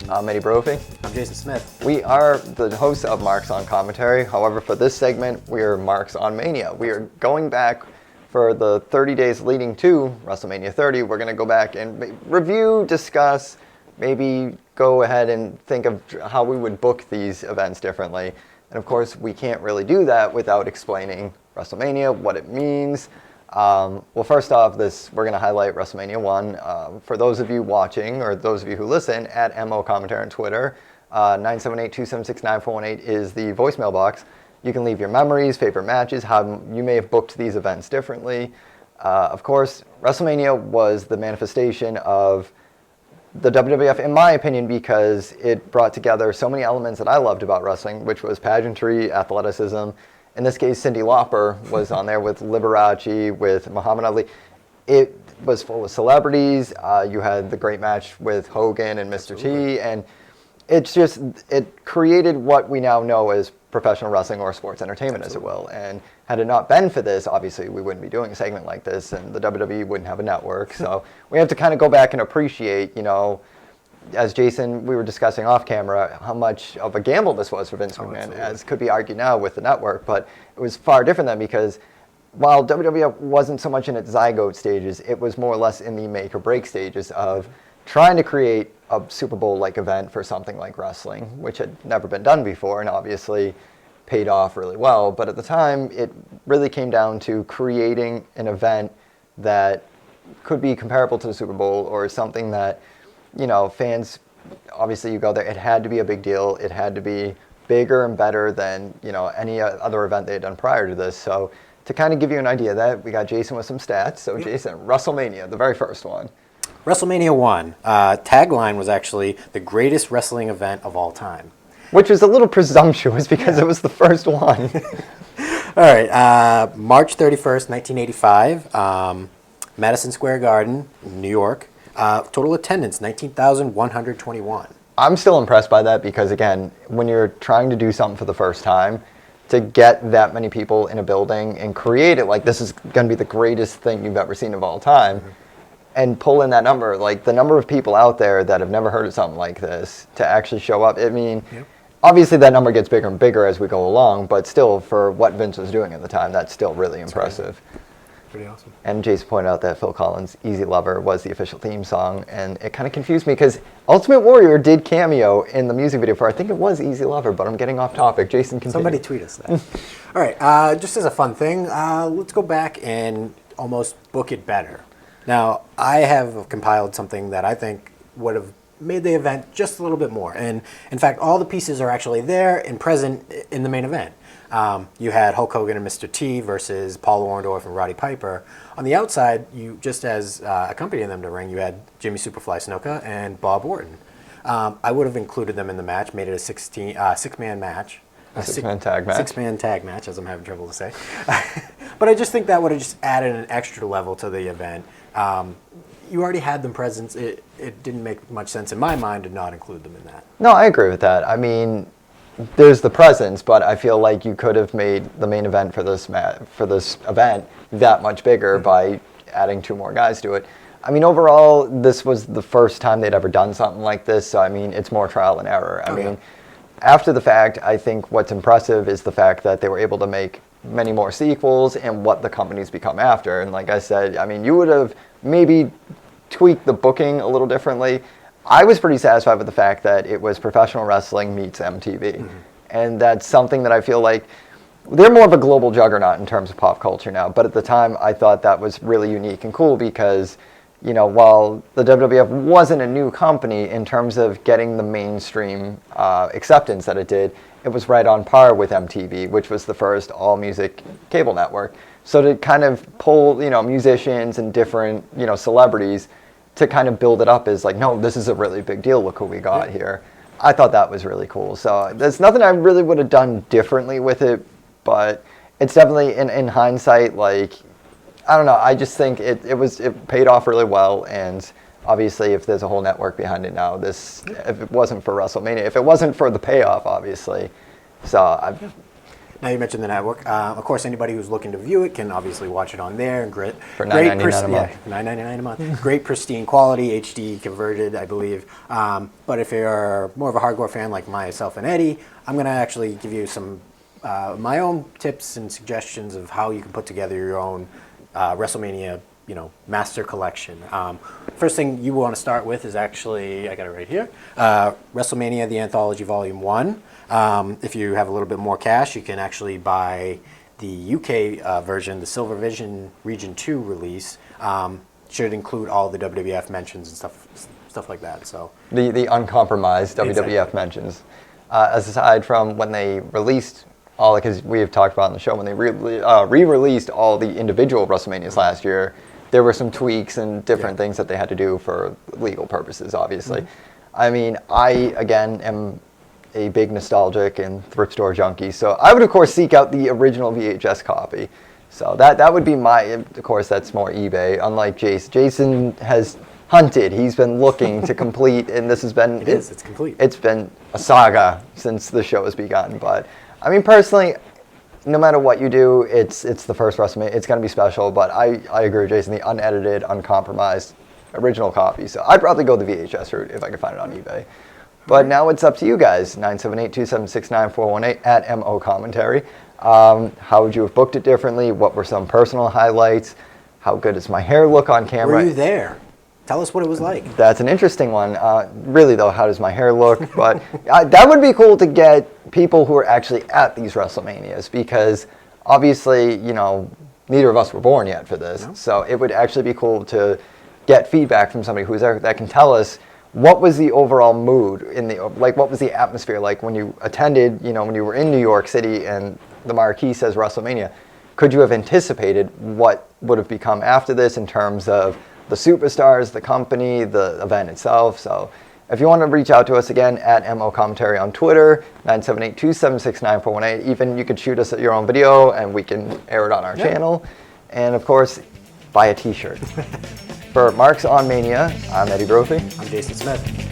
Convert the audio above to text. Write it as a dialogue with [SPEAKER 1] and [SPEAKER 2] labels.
[SPEAKER 1] I'm Eddie Brophy.
[SPEAKER 2] I'm Jason Smith.
[SPEAKER 1] We are the hosts of Marks on Commentary. However, for this segment, we're Marks on Mania. We are going back for the 30 days leading to WrestleMania 30. We're going to go back and review, discuss, maybe go ahead and think of how we would book these events differently. And of course, we can't really do that without explaining WrestleMania, what it means. Well, first off, we're going to highlight WrestleMania 1. For those of you watching, or those of you who listen, at MO Commentary on Twitter, 978-276-9418 is the voicemail box. You can leave your memories, favorite matches, how you may have booked these events differently. Of course, WrestleMania was the manifestation of the WWF, in my opinion, because it brought together so many elements that I loved about wrestling, which was pageantry, athleticism. In this case, Cyndi Lauper was on there with Liberace, with Muhammad Ali. It was full of celebrities. You had the great match with Hogan and Mr. T, and it created what we now know as professional wrestling or sports entertainment, as it will. And had it not been for this, obviously we wouldn't be doing a segment like this, and the WWE wouldn't have a network. So we have to kind of go back and appreciate, as Jason, we were discussing off camera, how much of a gamble this was for Vince McMahon, as could be argued now with the network. But it was far different then, because while WWF wasn't so much in its zygote stages, it was more or less in the make or break stages of trying to create a Super Bowl-like event for something like wrestling, which had never been done before and obviously paid off really well. But at the time, it really came down to creating an event that could be comparable to the Super Bowl, or something that, fans, obviously you go there, it had to be a big deal. It had to be bigger and better than, any other event they had done prior to this. So to kind of give you an idea of that, we got Jason with some stats. So Jason, WrestleMania, the very first one.
[SPEAKER 2] WrestleMania 1, tagline was actually the greatest wrestling event of all time.
[SPEAKER 1] Which was a little presumptuous because it was the first one.
[SPEAKER 2] All right, March 31st, 1985, Madison Square Garden, New York. Total attendance, 19,121.
[SPEAKER 1] I'm still impressed by that because, again, when you're trying to do something for the first time, to get that many people in a building and create it like this is going to be the greatest thing you've ever seen of all time, and pull in that number, like the number of people out there that have never heard of something like this to actually show up. I mean, obviously that number gets bigger and bigger as we go along, but still, for what Vince was doing at the time, that's still really impressive.
[SPEAKER 2] Pretty awesome.
[SPEAKER 1] And Jason pointed out that Phil Collins' Easy Lover was the official theme song, and it kind of confused me because Ultimate Warrior did cameo in the music video for, I think it was Easy Lover, but I'm getting off topic. Jason, continue.
[SPEAKER 2] Somebody tweet us that. All right, just as a fun thing, let's go back and almost book it better. Now, I have compiled something that I think would have made the event just a little bit more. And in fact, all the pieces are actually there and present in the main event. You had Hulk Hogan and Mr. T versus Paul Orndorff and Roddy Piper. On the outside, you just as accompanying them to ring, you had Jimmy Superfly Snuka and Bob Orton. I would have included them in the match, made it a six-man match.
[SPEAKER 1] A six-man tag match.
[SPEAKER 2] Six-man tag match, as I'm having trouble to say. But I just think that would have just added an extra level to the event. You already had them present. It didn't make much sense in my mind to not include them in that.
[SPEAKER 1] No, I agree with that. I mean, there's the presence, but I feel like you could have made the main event for this event that much bigger by adding two more guys to it. I mean, overall, this was the first time they'd ever done something like this, so I mean, it's more trial and error. I mean, after the fact, I think what's impressive is the fact that they were able to make many more sequels and what the company's become after. And like I said, I mean, you would have maybe tweaked the booking a little differently. I was pretty satisfied with the fact that it was professional wrestling meets MTV. And that's something that I feel like they're more of a global juggernaut in terms of pop culture now. But at the time, I thought that was really unique and cool because, while the WWF wasn't a new company in terms of getting the mainstream acceptance that it did, it was right on par with MTV, which was the first all-music cable network. So to kind of pull, musicians and different, celebrities to kind of build it up as like, no, this is a really big deal. Look who we got here. I thought that was really cool. So there's nothing I really would have done differently with it, but it's definitely in hindsight, like, I don't know. I just think it paid off really well. And obviously if there's a whole network behind it now, if it wasn't for WrestleMania, if it wasn't for the payoff, obviously. So
[SPEAKER 2] Now you mentioned the network. Of course, anybody who's looking to view it can obviously watch it on there. And
[SPEAKER 1] For $9.99 a month.
[SPEAKER 2] Yeah, $9.99 a month. Great pristine quality, HD converted, I believe. But if you're more of a hardcore fan like myself and Eddie, I'm going to actually give you some my own tips and suggestions of how you can put together your own WrestleMania, master collection. First thing you want to start with is actually, I got it right here, WrestleMania, the Anthology Volume 1. If you have a little bit more cash, you can actually buy the UK version, the Silver Vision Region 2 release. Should include all the WWF mentions and stuff like that. So
[SPEAKER 1] the uncompromised WWF mentions. Aside from when they released all, because we have talked about in the show, when they re-released all the individual WrestleManias last year, there were some tweaks and different things that they had to do for legal purposes, obviously. I mean, I, again, am a big nostalgic and thrift store junkie, so I would, of course, seek out the original VHS copy. So that would be of course, that's more eBay, unlike Jason. Jason has hunted. He's been looking to complete, and this has been...
[SPEAKER 2] It's complete.
[SPEAKER 1] It's been a saga since the show has begun, but, I mean, personally, no matter what you do, it's the first WrestleMania. It's going to be special, but I agree with Jason, the unedited, uncompromised original copy. So I'd probably go the VHS route if I could find it on eBay. But now it's up to you guys, 978-276-9418 at MO Commentary. How would you have booked it differently? What were some personal highlights? How good does my hair look on camera?
[SPEAKER 2] Were you there? Tell us what it was like.
[SPEAKER 1] That's an interesting one. Really, though, how does my hair look? But that would be cool to get people who are actually at these WrestleManias, because obviously, neither of us were born yet for this. No. So it would actually be cool to get feedback from somebody who's there that can tell us what was the overall mood what was the atmosphere like when you attended, when you were in New York City and the marquee says WrestleMania. Could you have anticipated what would have become after this in terms of the superstars, the company, the event itself? So if you want to reach out to us again, at MO Commentary on Twitter, 978-276-9418. Even you could shoot us your own video and we can air it on our channel. And of course, buy a t-shirt. For Marks on Mania, I'm Eddie Brophy.
[SPEAKER 2] I'm Jason Smith.